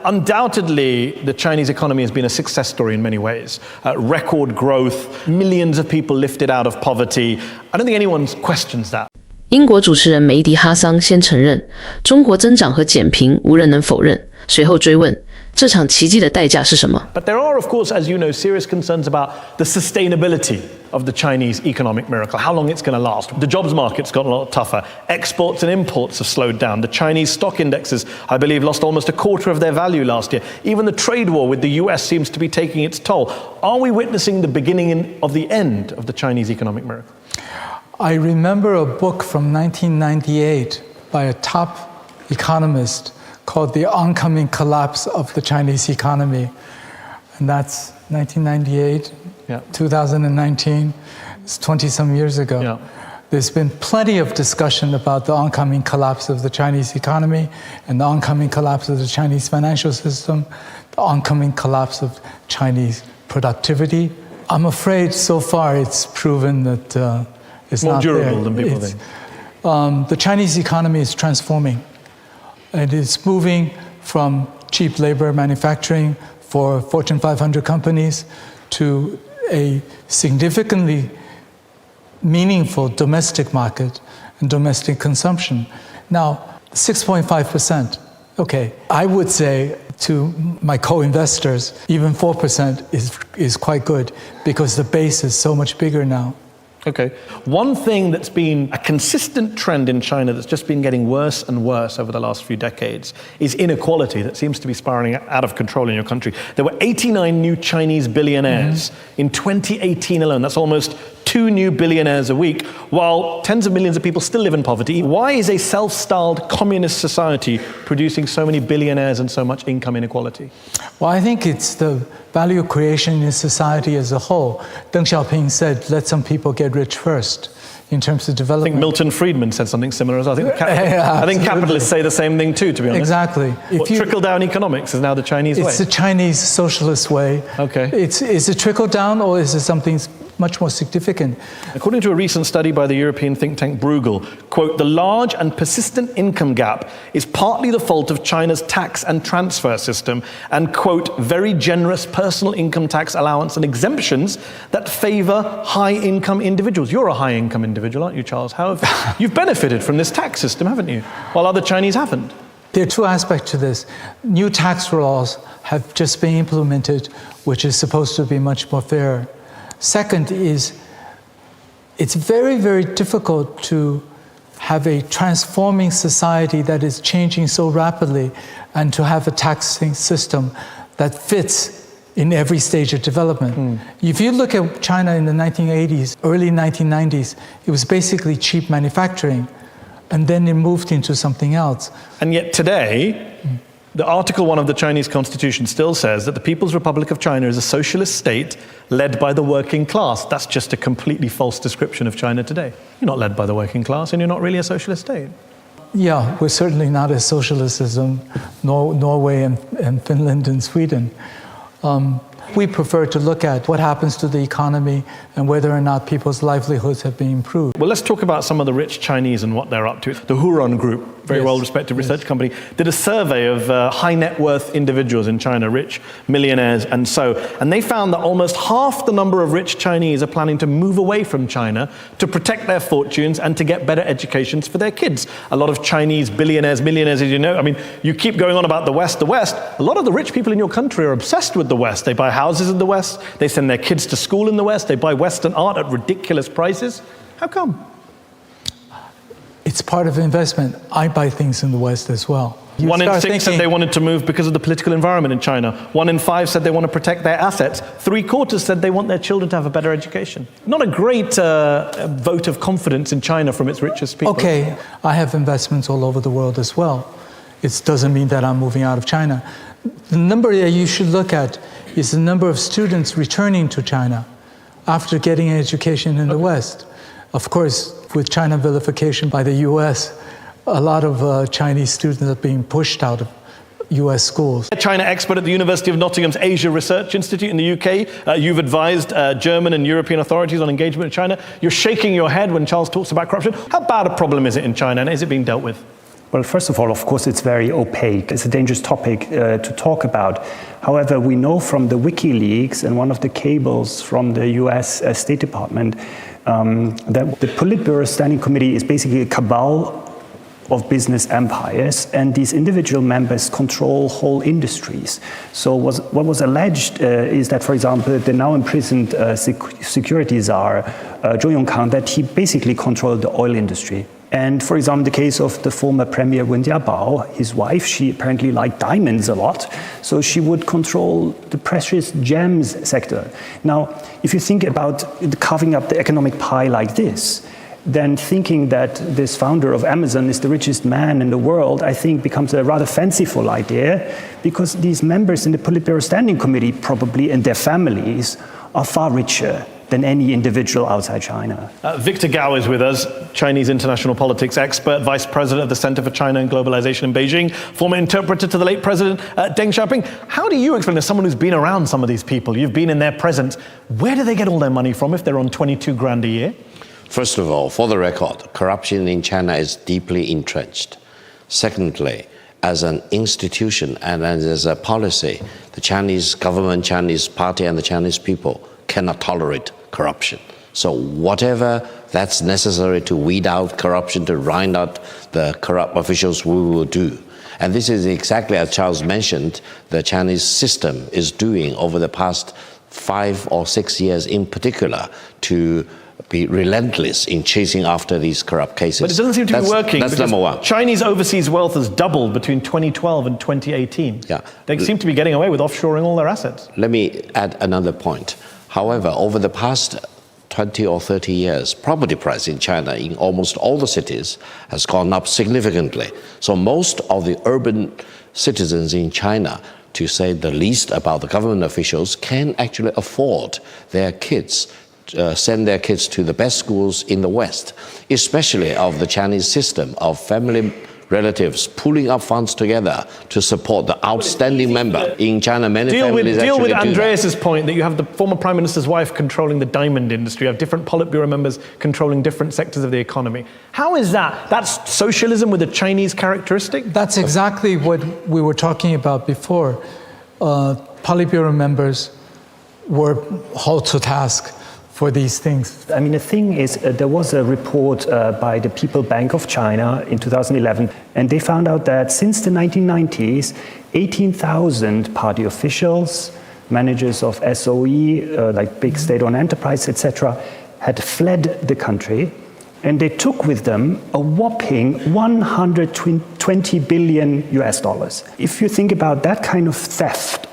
Undoubtedly, the Chinese economy has been a success story in many ways. Record growth, millions of people lifted out of poverty. I don't think anyone questions that. 英国主持人梅迪哈桑先承认中国增长和减贫无人能否认，随后追问这场奇迹的代价是什么？ But there are, of course, as you know, serious concerns about the sustainability of the Chinese economic miracle, how long it's going to last. The jobs market's gotten a lot tougher. Exports and imports have slowed down. The Chinese stock indexes, I believe, lost almost a quarter of their value last year. Even the trade war with the US seems to be taking its toll. Are we witnessing the beginning of the end of the Chinese economic miracle? I remember a book from 1998 by a top economist called The Oncoming Collapse of the Chinese Economy. And that's 1998, 2019, it's 20-some years ago. Yeah. There's been plenty of discussion about the oncoming collapse of the Chinese economy and the oncoming collapse of the Chinese financial system, the oncoming collapse of Chinese productivity. I'm afraid so far it's proven that it's more not durable there. than people think. The Chinese economy is transforming. And it's moving from cheap labor manufacturing for Fortune 500 companies to a significantly meaningful domestic market and domestic consumption. Now, 6.5%. Okay, I would say to my co-investors, even 4% is quite good because the base is so much bigger now. Okay. One thing that's been a consistent trend in China that's just been getting worse and worse over the last few decades is inequality that seems to be spiraling out of control in your country. There were 89 new Chinese billionaires in 2018 alone. That's almost 2 new billionaires a week, while tens of millions of people still live in poverty. Why is a self-styled communist society producing so many billionaires and so much income inequality? Well, I think it's the value creation in society as a whole. Deng Xiaoping said, let some people get rich first in terms of I development. think Milton Friedman said something similar as well. I think capitalists say the same thing too, to be honest. Exactly. Trickle-down economics is now the Chinese way. It's the Chinese socialist way. Okay. Is it trickle-down or is it something much more significant? According to a recent study by the European think tank Bruegel, quote, the large and persistent income gap is partly the fault of China's tax and transfer system and, quote, very generous personal income tax allowance and exemptions that favor high-income individuals. You're a high-income individual, aren't you, Charles? You've benefited from this tax system, haven't you? While other Chinese haven't. There are two aspects to this. New tax laws have just been implemented, which is supposed to be much more fair. Second is, it's very, very difficult to have a transforming society that is changing so rapidly and to have a taxing system that fits in every stage of development. If you look at China in the 1980s, early 1990s, it was basically cheap manufacturing, and then it moved into something else. And yet today, the Article 1 of the Chinese Constitution still says that the People's Republic of China is a socialist state led by the working class. That's just a completely false description of China today. You're not led by the working class and you're not really a socialist state. Yeah, we're certainly not as socialist as Norway and Finland and Sweden. We prefer to look at what happens to the economy and whether or not people's livelihoods have been improved. Well, let's talk about some of the rich Chinese and what they're up to. The Huron Group, very well-respected research company, did a survey of high net worth individuals in China, rich millionaires and they found that almost half the number of rich Chinese are planning to move away from China to protect their fortunes and to get better educations for their kids. A lot of Chinese billionaires, millionaires, as you know, I mean, you keep going on about the West. A lot of the rich people in your country are obsessed with the West. They buy houses in the West, they send their kids to school in the West, they buy Western art at ridiculous prices. How come? It's part of investment. I buy things in the West as well. 1 in 6 said they wanted to move because of the political environment in China. 1 in 5 said they want to protect their assets. 3/4 said they want their children to have a better education. Not a great vote of confidence in China from its richest people. Okay, I have investments all over the world as well. It doesn't mean that I'm moving out of China. The number that you should look at is the number of students returning to China after getting an education in the West. Of course, with China vilification by the US, a lot of Chinese students are being pushed out of US schools. A China expert at the University of Nottingham's Asia Research Institute in the UK. You've advised German and European authorities on engagement with China. You're shaking your head when Charles talks about corruption. How bad a problem is it in China and is it being dealt with? Well, first of all, of course, it's very opaque. It's a dangerous topic to talk about. However, we know from the WikiLeaks and one of the cables from the US State Department that the Politburo Standing Committee is basically a cabal of business empires, and these individual members control whole industries. So what was alleged is that, for example, the now imprisoned security czar, Zhou Yongkang, that he basically controlled the oil industry. And for example, in the case of the former premier Wen Jiabao, his wife, she apparently liked diamonds a lot, so she would control the precious gems sector. Now, if you think about carving up the economic pie like this, then thinking that this founder of Amazon is the richest man in the world, I think becomes a rather fanciful idea, because these members in the Politburo Standing Committee probably, and their families, are far richer than any individual outside China. Victor Gao is with us, Chinese international politics expert, vice president of the Center for China and Globalization in Beijing, former interpreter to the late president Deng Xiaoping. How do you explain, as someone who's been around some of these people, you've been in their presence, where do they get all their money from if they're on 22 grand a year? First of all, for the record, corruption in China is deeply entrenched. Secondly, as an institution and as a policy, the Chinese government, Chinese party, and the Chinese people cannot tolerate corruption. So whatever that's necessary to weed out corruption, to round out the corrupt officials, we will do. And this is exactly as Charles mentioned, the Chinese system is doing over the past 5 or 6 years in particular to be relentless in chasing after these corrupt cases. But it doesn't seem to be working. That's number one. Chinese overseas wealth has doubled between 2012 and 2018. Yeah. They seem to be getting away with offshoring all their assets. Let me add another point. However, over the past 20 or 30 years, property price in China in almost all the cities has gone up significantly. So most of the urban citizens in China, to say the least about the government officials, can actually afford their kids send their kids to the best schools in the West, especially of the Chinese system of family relatives pooling up funds together to support the outstanding member in China. Many families deal with actually Andreas's point that you have the former prime minister's wife controlling the diamond industry. You have different Politburo members controlling different sectors of the economy. How is that? That's socialism with a Chinese characteristic? That's exactly what we were talking about before. Politburo members were hauled to task for these things. I mean, the thing is, there was a report by the People Bank of China in 2011, and they found out that since the 1990s, 18,000 party officials, managers of SOE, like big state-owned enterprise, etc., had fled the country, and they took with them a whopping 120 billion US dollars. If you think about that kind of theft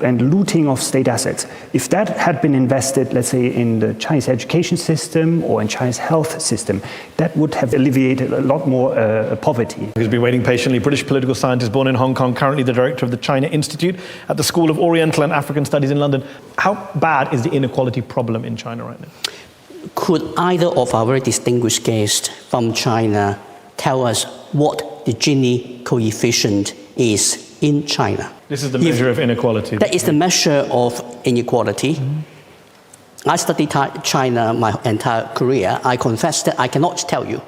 and looting of state assets, if that had been invested, let's say, in the Chinese education system or in China's health system, that would have alleviated a lot more poverty. Who's been waiting patiently, British political scientist born in Hong Kong, currently the director of the China Institute at the School of Oriental and African Studies in London. How bad is the inequality problem in China right now? Could either of our very distinguished guests from China tell us what the Gini coefficient is in China? This is the measure of inequality. That is the measure of inequality. Mm-hmm. I studied China my entire career. I confess that I cannot tell you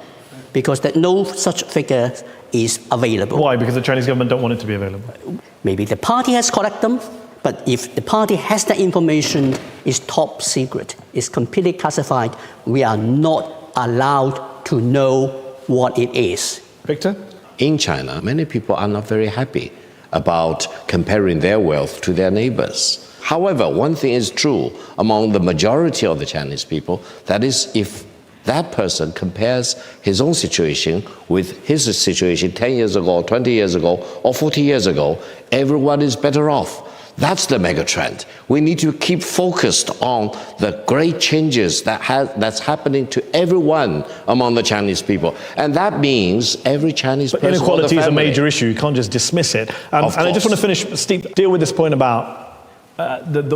because that no such figure is available. Why? Because the Chinese government don't want it to be available? Maybe the party has collected them. But if the party has that information, it's top secret, it's completely classified, we are not allowed to know what it is. Victor? In China, many people are not very happy about comparing their wealth to their neighbors. However, one thing is true among the majority of the Chinese people, that is, if that person compares his own situation with his situation 10 years ago, 20 years ago, or 40 years ago, everyone is better off. That's the mega trend. We need to keep focused on the great changes that's happening to everyone among the Chinese people. And that means every Chinese person. But inequality is a major issue. You can't just dismiss it. And I just want to finish, Steve, deal with this point about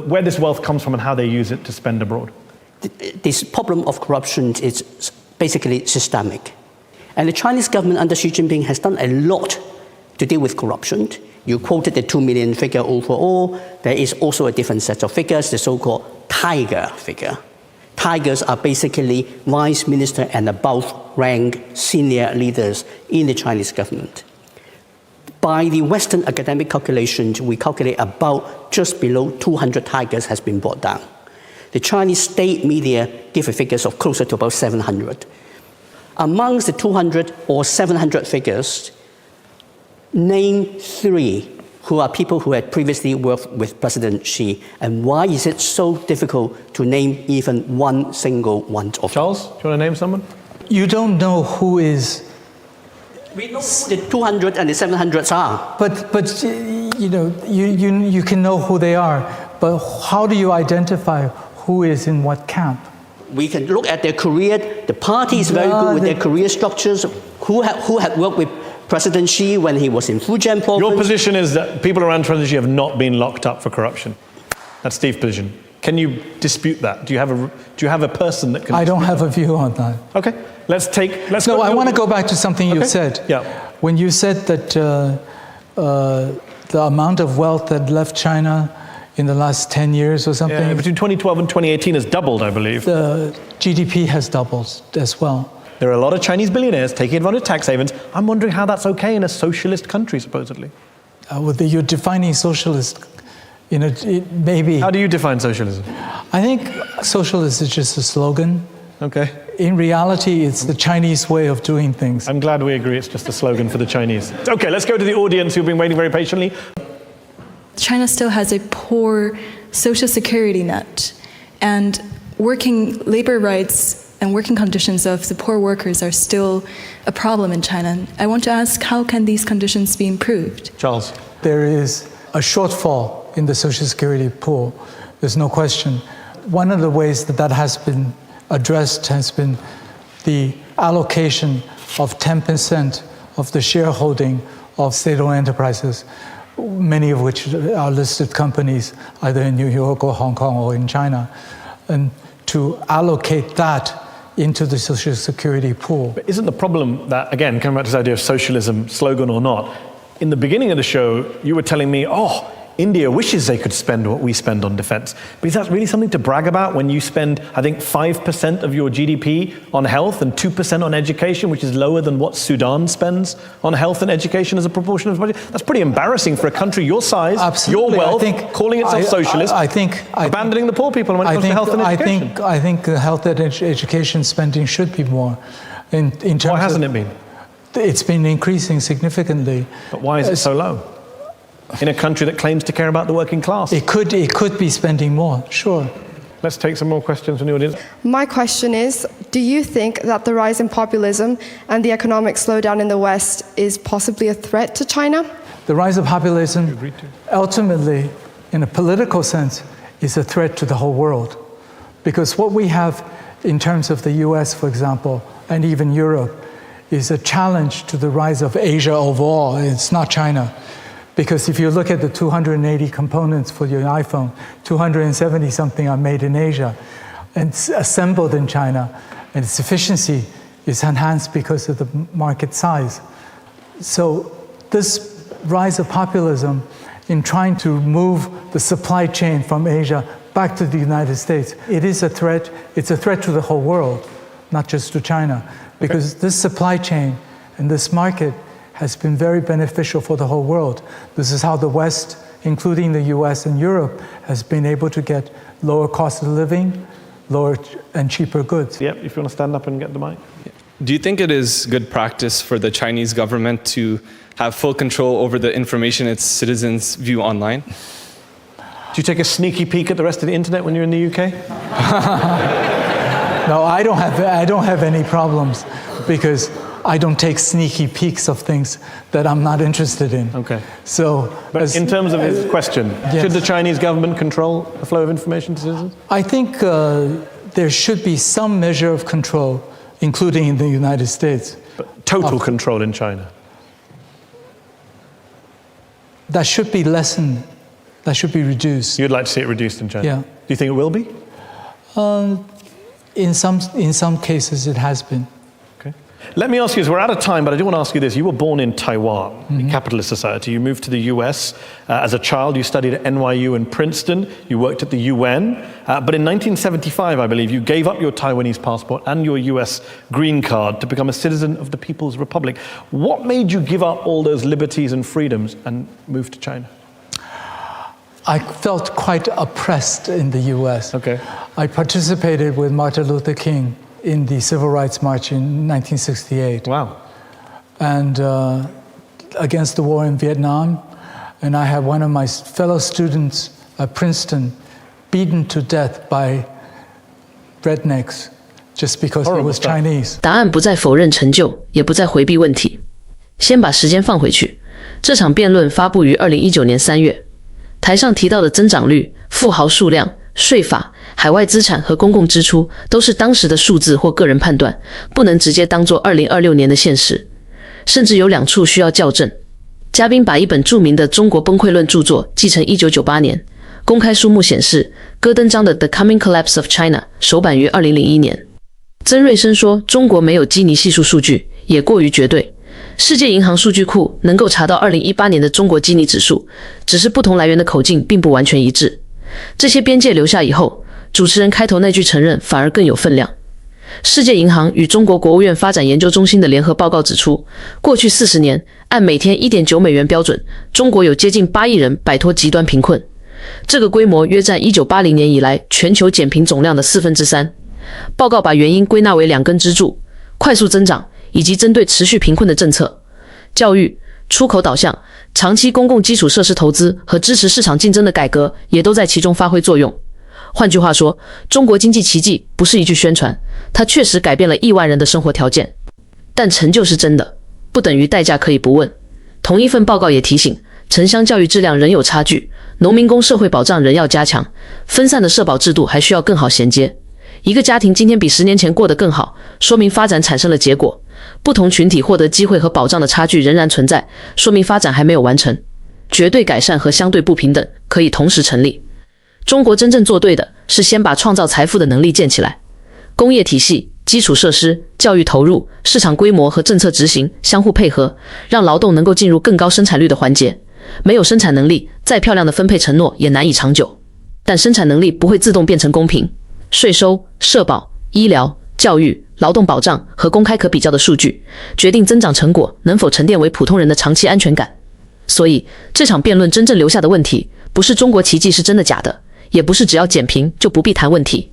where this wealth comes from and how they use it to spend abroad. This problem of corruption is basically systemic. And the Chinese government under Xi Jinping has done a lot to deal with corruption. You quoted the 2 million figure overall. There is also a different set of figures, the so-called tiger figure. tigers are basically vice minister and above rank senior leaders in the Chinese government. By the Western academic calculations, we calculate about just below 200 tigers has been brought down. The Chinese state media give a figures of closer to about 700. Amongst the 200 or 700 figures, name 3 who are people who had previously worked with President Xi, and why is it so difficult to name even one single one of them? Charles, do you want to name someone? You don't know who is. We know who the 200 and the 700s are. But you know, you can know who they are, but how do you identify who is in what camp? We can look at their career. The party is very good with their career structures. Who had worked with President Xi when he was in Fujian province? Your position is that people around President Xi have not been locked up for corruption. That's Steve's position. Can you dispute that? Do you have a person that can? I don't have a view on that. Okay, let's. No, I want to go back to something you said. Yeah. When you said that the amount of wealth that left China in the last 10 years or something. Yeah, between 2012 and 2018 has doubled, I believe. The GDP has doubled as well. There are a lot of Chinese billionaires taking advantage of tax havens. I'm wondering how that's okay in a socialist country, supposedly. You're defining socialist, you know, maybe. How do you define socialism? I think socialist is just a slogan. Okay. In reality, it's the Chinese way of doing things. I'm glad we agree it's just a slogan for the Chinese. Okay, let's go to the audience who've been waiting very patiently. China still has a poor social security net, and working labor rights and working conditions of the poor workers are still a problem in China. I want to ask, how can these conditions be improved? Charles. There is a shortfall in the social security pool. There's no question. One of the ways that has been addressed has been the allocation of 10% of the shareholding of state-owned enterprises, many of which are listed companies either in New York or Hong Kong or in China, and to allocate that into the social security pool. But isn't the problem that, again, coming back to this idea of socialism, slogan or not, in the beginning of the show, you were telling me, India wishes they could spend what we spend on defense. But is that really something to brag about when you spend, I think, 5% of your GDP on health and 2% on education, which is lower than what Sudan spends on health and education as a proportion of the budget? That's pretty embarrassing for a country your size, Absolutely. your wealth, calling itself socialist, abandoning the poor people when it comes to health and education. I think health and education spending should be more. In terms Why hasn't it been? It's been increasing significantly. But why is it so low? In a country that claims to care about the working class. It could be spending more, sure. Let's take some more questions from the audience. My question is, do you think that the rise in populism and the economic slowdown in the West is possibly a threat to China? The rise of populism, ultimately, in a political sense, is a threat to the whole world. Because what we have in terms of the US, for example, and even Europe, is a challenge to the rise of Asia overall. It's not China. Because if you look at the 280 components for your iPhone, 270 something are made in Asia and assembled in China, and its efficiency is enhanced because of the market size. So this rise of populism in trying to move the supply chain from Asia back to the United States, it is a threat. It's a threat to the whole world, not just to China, because this supply chain and this market has been very beneficial for the whole world. This is how the West, including the US and Europe, has been able to get lower cost of living, lower and cheaper goods. Yep, if you want to stand up and get the mic. Do you think it is good practice for the Chinese government to have full control over the information its citizens view online? Do you take a sneaky peek at the rest of the internet when you're in the UK? No, I don't have any problems because I don't take sneaky peeks of things that I'm not interested in. Okay. So, but in terms of his question, yes. Should the Chinese government control the flow of information to citizens? I think there should be some measure of control, including in the United States. But total control in China? That should be lessened. That should be reduced. You'd like to see it reduced in China? Yeah. Do you think it will be? In some cases, it has been. Okay. Let me ask you this. We're out of time, but I do want to ask you this. You were born in Taiwan, a capitalist society. You moved to the US as a child. You studied at NYU and Princeton. You worked at the UN. But in 1975, I believe, you gave up your Taiwanese passport and your US green card to become a citizen of the People's Republic. What made you give up all those liberties and freedoms and move to China? I felt quite oppressed in the US. Okay. I participated with Martin Luther King in the Civil Rights March in 1968. Wow. And against the war in Vietnam. And I had one of my fellow students at Princeton beaten to death by rednecks just because he was Chinese. 答案不再否认成就，也不再回避问题。先把时间放回去，这场辩论发布于2019年3月。台上提到的增长率、富豪数量、税法、海外资产和公共支出都是当时的数字或个人判断，不能直接当作2026年的现实，甚至有2处需要校正。嘉宾把一本著名的中国崩溃论著作继承1998年，公开书目显示戈登章的 The Coming Collapse of China 首版于2001年。曾瑞生说，中国没有基尼系数数据，也过于绝对。世界银行数据库能够查到2018年的中国基尼指数，只是不同来源的口径并不完全一致。这些边界留下以后，主持人开头那句承认反而更有分量。世界银行与中国国务院发展研究中心的联合报告指出，过去40年，按每天1.9美元标准，中国有接近8亿人摆脱极端贫困。这个规模约占1980年以来全球减贫总量的3/4。报告把原因归纳为2根支柱：快速增长以及针对持续贫困的政策。教育、出口导向、长期公共基础设施投资和支持市场竞争的改革也都在其中发挥作用。换句话说，中国经济奇迹不是一句宣传，它确实改变了亿万人的生活条件。但成就是真的，不等于代价可以不问。同一份报告也提醒，城乡教育质量仍有差距，农民工社会保障仍要加强，分散的社保制度还需要更好衔接。一个家庭今天比10年前过得更好，说明发展产生了结果。不同群体获得机会和保障的差距仍然存在，说明发展还没有完成。绝对改善和相对不平等可以同时成立。中国真正做对的是先把创造财富的能力建起来，工业体系、基础设施、教育投入、市场规模和政策执行相互配合，让劳动能够进入更高生产率的环节。没有生产能力，再漂亮的分配承诺也难以长久。但生产能力不会自动变成公平。税收、社保、医疗、教育、劳动保障和公开可比较的数据，决定增长成果能否沉淀为普通人的长期安全感。所以，这场辩论真正留下的问题，不是中国奇迹是真的假的，也不是只要减贫就不必谈问题。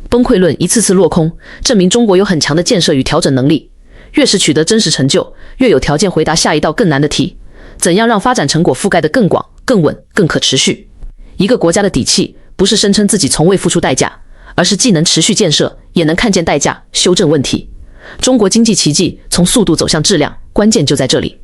崩溃论一次次落空，证明中国有很强的建设与调整能力。越是取得真实成就，越有条件回答下一道更难的题：怎样让发展成果覆盖得更广、更稳、更可持续？一个国家的底气，不是声称自己从未付出代价，而是既能持续建设，也能看见代价，修正问题。中国经济奇迹从速度走向质量，关键就在这里。